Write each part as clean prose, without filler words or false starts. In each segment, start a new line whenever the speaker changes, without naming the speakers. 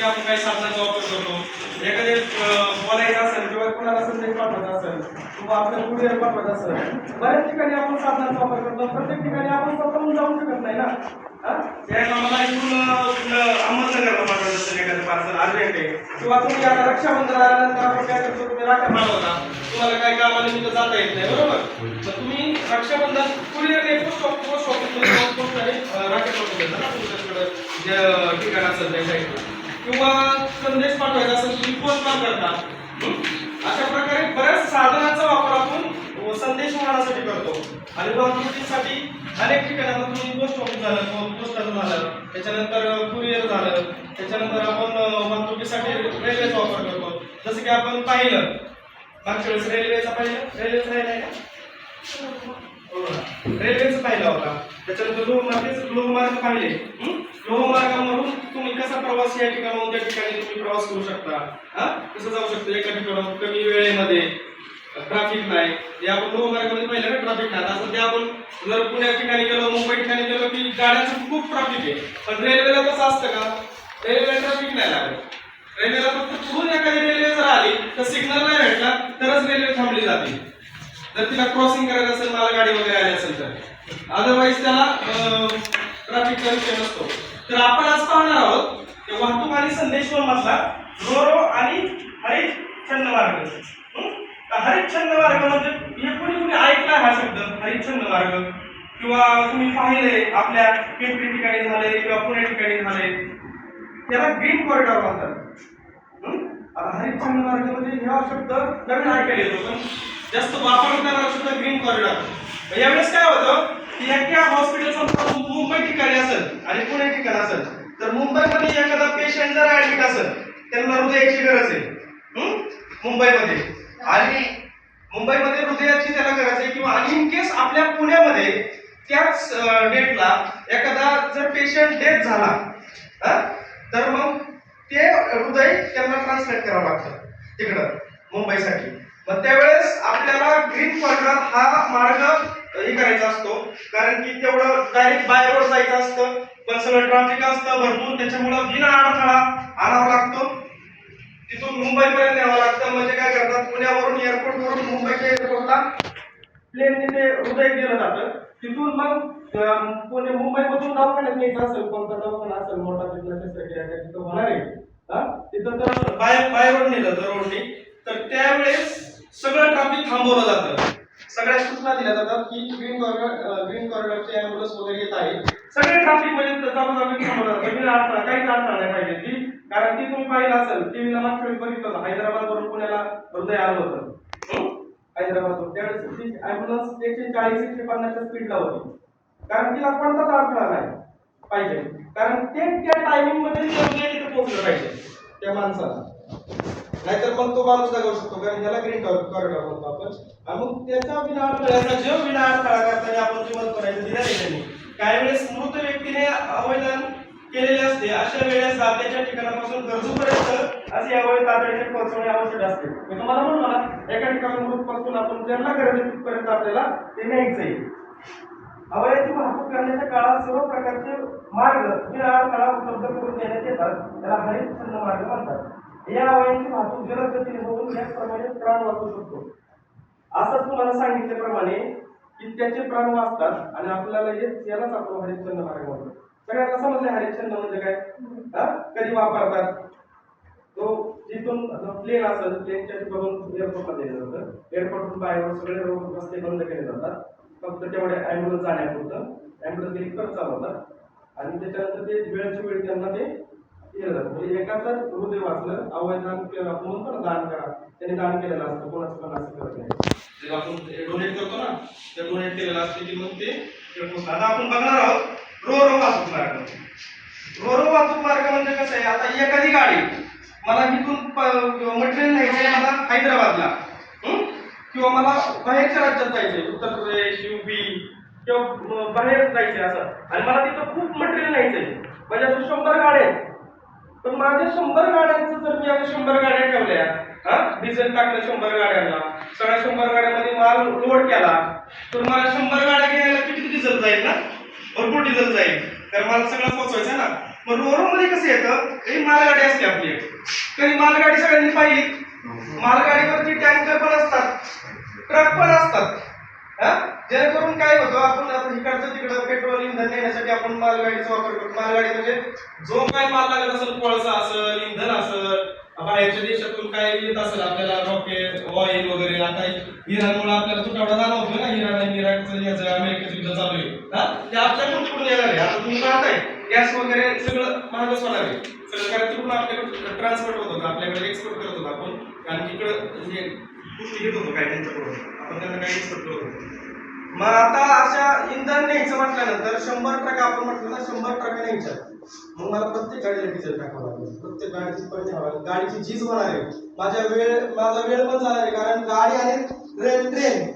त्यासाठी आपण काही साधनांचा वापर करतो. एखादे बोलायचं असेल किंवा कोणाला संदेश पाठवायचा असेल किंवा आपल्याला कुरिअर पाठवायचं असेल, बऱ्याच ठिकाणी आपण साधनांचा वापर करतो. प्रत्येक ठिकाणी आपण स्वतःहून जाऊ शकत नाही ना. मला इथून अहमदनगरला पाठवायचं असेल एखादं पार्सल अर्जंट आहे, किंवा तुम्ही आता रक्षाबंधन आल्यानंतर आपण काय करतो, तुम्ही राख्या मागवता, तुम्हाला काही कामानिमित्त जाता येत नाही, बरोबर. तर तुम्ही रक्षाबंधन कुरिअरने पोस्ट ऑफिसमध्ये पोस्टाने राख्या पाठवून देता ना तुमच्याकडे जे ठिकाण असेल त्या साईडला, किंवा संदेश पाठवायचा असेल तुम्ही पोस्टमार्क करता. अशा प्रकारे बऱ्याच साधनांचा वापर आपण संदेश वाहनासाठी करतो. आणि वाहतुकीसाठी अनेक ठिकाणी तुम्ही पोस्ट ऑफिस झालं, पोस्टाचं झालं, त्याच्यानंतर कुरिअर झालं, त्याच्यानंतर आपण वाहतुकीसाठी रेल्वेचा वापर करतो. जसं की आपण पाहिलं मागच्या वेळेस रेल्वेचं पाहिलं रेल्वेचं पाहिलं होता. त्याच्यानंतर लोहमार्ग पाहिले. लोहमार्गावरून तुम्ही कसा प्रवास या ठिकाणाहून त्या ठिकाणी तुम्ही प्रवास करू शकता, कसं जाऊ शकतो एका ठिकाणाहून कमी वेळेमध्ये, ट्रॅफिक नाही. ते आपण लोहमार्गामध्ये पाहिलं ना ट्रॅफिक नाही. असं ते आपण जर पुण्या ठिकाणी गेलो, मुंबई ठिकाणी गेलो की गाड्यांचं खूप ट्रॅफिक आहे. पण रेल्वेला कसं असतं का, रेल्वेला ट्रॅफिक नाही लागत. रेल्वेला फक्त पुढून एखादी रेल्वे जर आली तर सिग्नल नाही भेटला तरच रेल्वे थांबली जाते. जर तिला क्रॉसिंग करायचं असेल, मला गाडी वगैरे आली असेल तर, अदरवाईज त्याला ट्रॅफिकचा विषय नसतो. तर आपण आज पाहणार आहोत की वाहतूक आणि संदेश मधला रोरो आणि हरितछंद मार्ग. हरितछंद मार्ग म्हणजे हे कोणी ऐकला हा शब्द हरितछंद मार्ग, किंवा तुम्ही पाहिले आपल्या पिंपरी ठिकाणी झाले किंवा पुणे ठिकाणी झाले, त्याला ग्रीन कॉरिडॉर म्हणतात. आता हरितछंद मार्ग म्हणजे हा शब्द नवीन ऐकायला येतो, पण जास्त वापरताना सुद्धा ग्रीन कॉरिडॉर. यावेळेस काय होतं की एका हॉस्पिटलचं मुंबई ठिकाणी असेल आणि पुणे ठिकाणी असेल, तर मुंबईमध्ये एखादा पेशंट जर ऍडमिट असेल, त्यांना हृदयाची गरज आहे मुंबईमध्ये, आणि मुंबईमध्ये हृदयाची त्याला गरज आहे, किंवा आणि इन केस आपल्या पुण्यामध्ये त्याच डेटला एखादा जर पेशंट डेथ झाला, तर मग ते हृदय त्यांना ट्रान्सलेट करावं लागतं तिकडं मुंबईसाठी. मग त्यावेळेस आपल्याला ग्रीन कॉरिडॉर हा मार्ग हे करायचा असतो, कारण की तेवढं डायरेक्ट बाय रोड जायचं असतं, पण सगळं ट्रॅफिक असतं भरपूर, त्याच्यामुळं बिना अडथळा आणावा लागतो, तिथून मुंबईपर्यंत यावं लागतं. म्हणजे काय करतात, पुण्यावरून एअरपोर्टवरून मुंबईच्या एअरपोर्टला प्लेनने ते हृदय गेलं जातं. तिथून मग पुणे मुंबईमधून दवाखान्यात न्यायचं असेल, कोणता दवाखाना असेल मोठा तिथला तिथं होणार आहे, तिथं तर बाय रोड नेलं तर रोडने, तर त्यावेळेस सगळं ट्रॅफिक थांबवलं जातं. सगळ्या सूचना दिल्या जातात की ग्रीन कॉरिडॉरचे ॲम्ब्युलन्स वगैरे येत आहे. सगळे ट्रॅफिक मध्ये जागोजागी थांबवलं जातं, बिना अडथळा, काहीच अडथळा नाही पाहिजे ती. कारण ती तुम्ही पाहिलं असेल टीव्हीला मागच्या वेळेस बघितलं, हैदराबाद वरून पुण्याला हृदय आलं होतं हैदराबादवरून. त्यावेळेस ती ॲम्ब्युलन्स 140-150च्या स्पीडला होती, कारण तिला कोणताच अडथळा नाही पाहिजे, कारण ते त्या टायमिंग मध्ये तिथे पोहोचलं पाहिजे त्या माणसाला, नाहीतर मग तो माणूस जागू शकतो, कारण याला ग्रीन कॉरिडॉर म्हणतो आपण. आणि मग त्याचा बिना अडथळ्याचा जीव बिना अडथळा करताना आपण जीवन करायचं दिलं नाही त्यांनी. काही वेळेस मृत व्यक्तीने अवैधन केलेले असते, अशा वेळेस त्याच्या ठिकाणापासून गरजूपर्यंत असे अवैध तातडीने पोहोचवणे आवश्यक असते. मी तुम्हाला म्हणलो ना, एका ठिकाणी मृत पासून आपण ज्यांना गरज आहे तिथपर्यंत आपल्याला ते न्यायचंय. अवैध वाहतूक करण्याच्या काळात सर्व प्रकारचे मार्ग बिना अडथळा उपलब्ध करून देण्यात येतात, त्याला हरितछंद मार्ग म्हणतात. या अवयवांची वाहतूक जलद गतीने होऊन याचप्रमाणे प्राण वाचू शकतो. असंच तुम्हाला सांगितल्याप्रमाणे की त्याचे प्राण वाचतात, आणि आपल्याला यालाच आपण हरितछंद मार्ग म्हणतो. सगळ्यांना समजले हरितछंद म्हणजे काय, कधी वापरतात. तो जिथून प्लेन असेल, प्लेनच्या ठिकाणून एअरपोर्टला दिलं जातं, एअरपोर्टवरून बाहेर सगळे रस्ते बंद केले जातात, फक्त तेवढे ॲम्ब्युलन्स जाण्यापुरतं ॲम्ब्युलन्स गेली तर चालवतात, आणि त्याच्यानंतर ते वेळच्या वेळी त्यांना ते केलं जातं. म्हणजे एकाच हृदय वाचलं, अवयदान आपण म्हणतो ना दान करा, त्याने दान केलेलं असतं, कोणाचं पण असं करत नाही. जेव्हा आपण डोनेट करतो ना, ते डोनेट केलेलं असतं की मग ते. आता आपण बघणार आहोत रोरो वाहतूक मार्ग. रोरो वाहतूक मार्ग म्हणजे कसं आहे, आता एखादी गाडी मला इथून मटेरियल न्यायचंय मला हैदराबादला, किंवा मला बाहेरच्या राज्यात जायचंय, उत्तर प्रदेश, यूपी किंवा बाहेर जायचंय असं, आणि मला तिथं खूप मटेरियल न्यायचंय, म्हणजे असं 100 गाड्या आहेत. पण माझ्या 100 गाड्यांचं जर मी आता 100 गाड्या ठेवल्या, डिझेल टाकलं 100 गाड्यांना, सगळ्या 100 गाड्यांमध्ये माल लोड केला, तर मला 100 गाड्या घ्यायला किती डिझेल जाईल ना, भरपूर डिझेल जाईल, तर मला सगळं पोहोचवायचं ना. मग रोरो मध्ये कसं येतं, ही मालगाडी असते आपली. कधी मालगाडी सगळ्यांनी पाहिली, मालगाडीवरती टँकर पण असतात, ट्रक पण असतात. जेणेकरून काय होतं, आपण आता इकडचं तिकडं पेट्रोल इंधन नेण्यासाठी आपण मालगाडीचा वापर करतो. मालगाडी म्हणजे जो काय माल लागत असेल, कोळसा असेल, इंधन असेल, बाहेरच्या देशातून काय येत असेल आपल्याला, रॉकेट, ऑइल वगैरे. आता इराणमुळे आपल्याला तुटवडा जाणवतोय ना, इराण आणि इराकचं याचं अमेरिकेचं युद्ध चालू आहे, ते आपल्याकडून कुठून येणार आहे. आता तुम्ही पाहताय गॅस वगैरे सगळं महागच होणार आहे सगळं, कारण तिकडून आपल्याकडे ट्रान्सपोर्ट होत होतं, आपल्याकडे एक्सपोर्ट करत होतो आपण, कारण तिकडं जे गोष्टी घेत होतो काय त्यांच्याकडून, आपण त्यांना काही एक्सपोर्ट करत होतो. मग आता अशा इंधन न्यायचं म्हटल्यानंतर 100 ट्रक आपण म्हटलं ना, 100 ट्रक न्यायच्या. मग मला प्रत्येक गाडीला डिझेल टाकावं लागेल, प्रत्येक गाडीची पण न्यावं लागेल, गाडीची झीज होणार आहे, माझा वेळ पण जाणार आहे. कारण गाडी आणि ट्रेन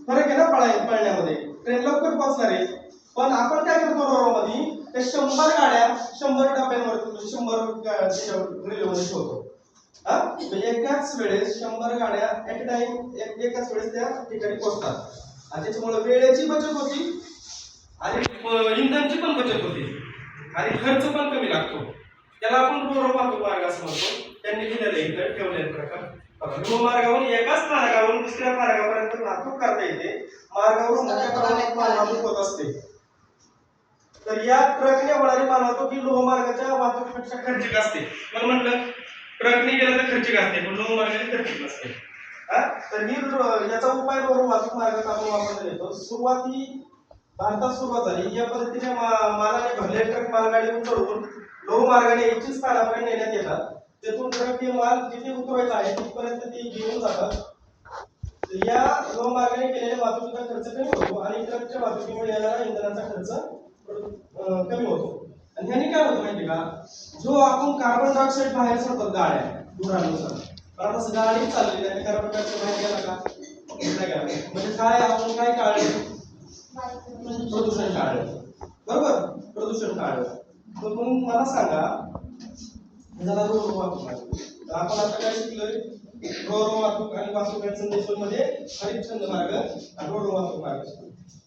फरक आहे ना पळण्यामध्ये, ट्रेन लवकर पोहोचणार आहे. पण आपण काय करतो रोरोमध्ये, त्या 100 गाड्या 100 डब्यांवरती, म्हणजे 100 रेल्वेमध्ये ठेवतो. एकाच वेळेस 100 गाड्या एकाच वेळेस त्या ठिकाणी पोहोचतात, आणि त्याच्यामुळे वेळेची बचत होती आणि इंधनची पण बचत होती आणि खर्च पण कमी लागतो. त्याला आपण रोरो वाहतूक मार्ग असं म्हणतो. त्यांनी दिलेलं इथं ठेवलेलं प्रकार. रोरो मार्गावरून एकाच स्थानकावरून दुसऱ्या स्थानकापर्यंत वाहतूक करता येते. मार्गावरून मोठ्या प्रमाणात मालवाहतूक होत असते. तर या ट्रकने होणारी मालवाहतूक ही लोहमार्गाच्या वाहतुकीपेक्षा खर्चिक असते. मला म्हटलं ट्रकने गेलं तर खर्चिक असते, पण लोहमार्गाने खर्चिक नसते. तर ही याचा उपाय रोरो वाहतूक मार्गात आपण वापरला येतो. भारतात सुरुवात झाली या पद्धतीने, मालाने भरले ट्रक मालगाडीवर चढवून लोहमार्गाने इच्छित स्थानापर्यंत नेण्यात येतात. तेथून ट्रक हे माल जिथे उतरवायचा आहे तिथपर्यंत ते घेऊन जातात. या लोहमार्गाने केलेल्या वाहतुकीचा खर्च कमी होतो आणि ट्रकच्या वाहतुकीमुळे येणारा इंधनाचा खर्च कमी होतो. आणि ह्याने काय होतं माहिती का, जो आपण कार्बन डायऑक्साईड बाहेर सोडतात गाड्या धुरानुसार, पण आता गाडी चालली आणि कार्बन डायऑक्साईड बाहेर गेला का, म्हणजे काय आपण काय टाळलं, प्रदूषण टाळलं. बरोबर, प्रदूषण टाळलं. तर मग मला सांगा, जरा रोरो वाहतूक, आपण आता काय शिकलोय, रोरो वाहतूक आणि वाहतूक मध्ये हरिश्चंद्र मार्ग आणि रोरो वाहतूक मार्ग.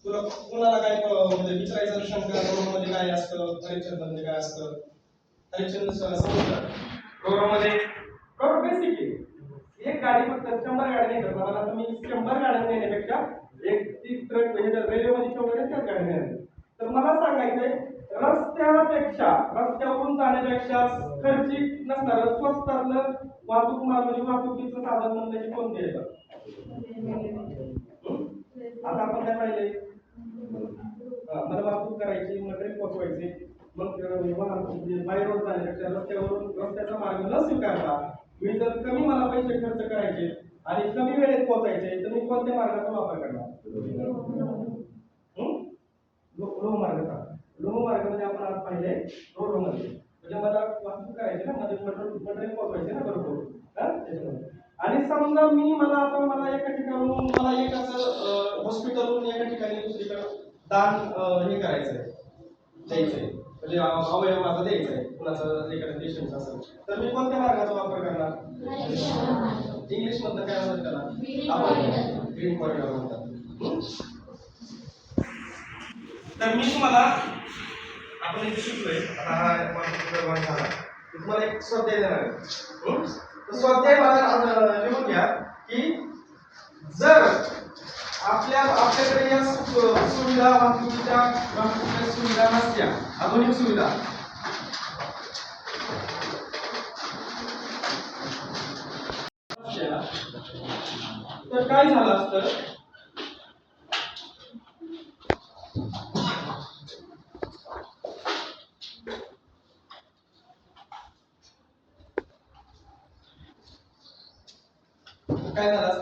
तुला कुणाला काय म्हणजे विचारायचं शंका, रोरो मध्ये काय असतं, हरिश्चंद्र मध्ये काय असतं? हरिश्चंद्र समजलं, रोरो मध्ये रोरो बेसिक आहे, एक गाडी फक्त 100 गाड्या नाही करणार. आता मी 100 गाड्या नेण्यापेक्षा एक 30 ट्रक म्हणजे रेल्वेमध्ये ठेवलेल्या त्याच गाड्या नेणार. तर मला सांगायचंय, रस्त्यावरून जाण्यापेक्षा खर्चिक नसणारं स्वस्तातलं वाहतूक मार्ग म्हणजे वाहतुकीचं साधन म्हणण्याचे कोणते येतात? आता आपण काय पाहिजे, मला वाहतूक करायची, मटेरियल पोहोचवायचे, मग वाहतूक बाय रोड जाण्यापेक्षा रस्त्याचा मार्ग न स्वीकारता मी जर कमी मला पैसे खर्च करायचे आणि कमी वेळेत पोहोचायचे, तर मी कोणत्या मार्गाचा वापर करणार? लोहमार्गाचा. लोहमार्गामध्ये आपण आज पाहिले रोडमध्ये, म्हणजे मला वाहतूक करायची ना, म्हणजे मटेरियल पोहोचवायचे ना बरोबर. त्याच्यामध्ये आणि समजा मला एका ठिकाणून मला एक असं हॉस्पिटलहून एका ठिकाणी दुसरीकडे दान हे करायचंय, द्यायचंय, म्हणजे अवयव माझा द्यायचा आहे कुणाचं एखाद्या पेशंट असेल, तर मी कोणत्या मार्गाचा वापर करणार? इंग्लिश मधनं काय म्हणतात त्याला? आपण ग्रीन कॉरिडॉर म्हणतात. तर मी तुम्हाला, आपण इथे शिकलोय, आता हा झाला, तुम्हाला एक स्वाध्याय देणार आहे. स्वाध्याय मला लिहून घ्या की जर आपल्याकडे या सुविधा वाहतुकीच्या सुविधा नसत्या, आधुनिक सुविधा, तर काय झालं असतं,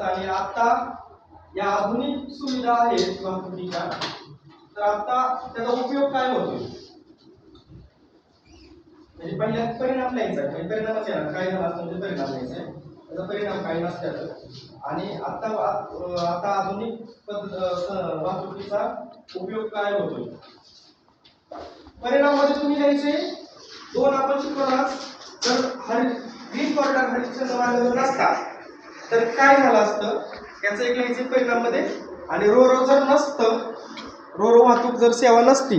आणि आता या आधुनिक सुविधा आहेत वाहतुकीच्या, तर आता त्याचा उपयोग काय होतोय, म्हणजे पहिल्या परिणाम द्यायचा आहे, म्हणजे परिणामच येणार, काय झाला असतं म्हणजे परिणाम द्यायचा आहे, त्याचा परिणाम काही नसल्याचं. आणि आता आधुनिक वाहतुकीचा उपयोग काय होतोय, परिणामामध्ये तुम्ही द्यायचे दोन आपण शिकवणार. जर ग्रीन कॉरिडॉर हरिश्चंद्र मार्ग जर नसता तर काय झालं असतं, याचा एक लिहायचे परिणाम मध्ये. आणि रोरो जर नसतं, रोरो वाहतूक जर सेवा नसती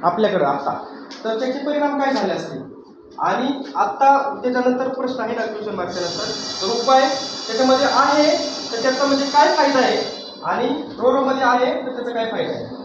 आपल्याकडे आता, तर त्याचे परिणाम काय झाले असतील. आणि आता त्याच्यानंतर प्रश्न आहे ना क्वेश्चन मार्कच्या नंतर, तर उपाय त्याच्यामध्ये आहे तर त्याचा म्हणजे काय फायदा आहे, आणि रो मध्ये आहे तर त्याचा काय फायदा आहे.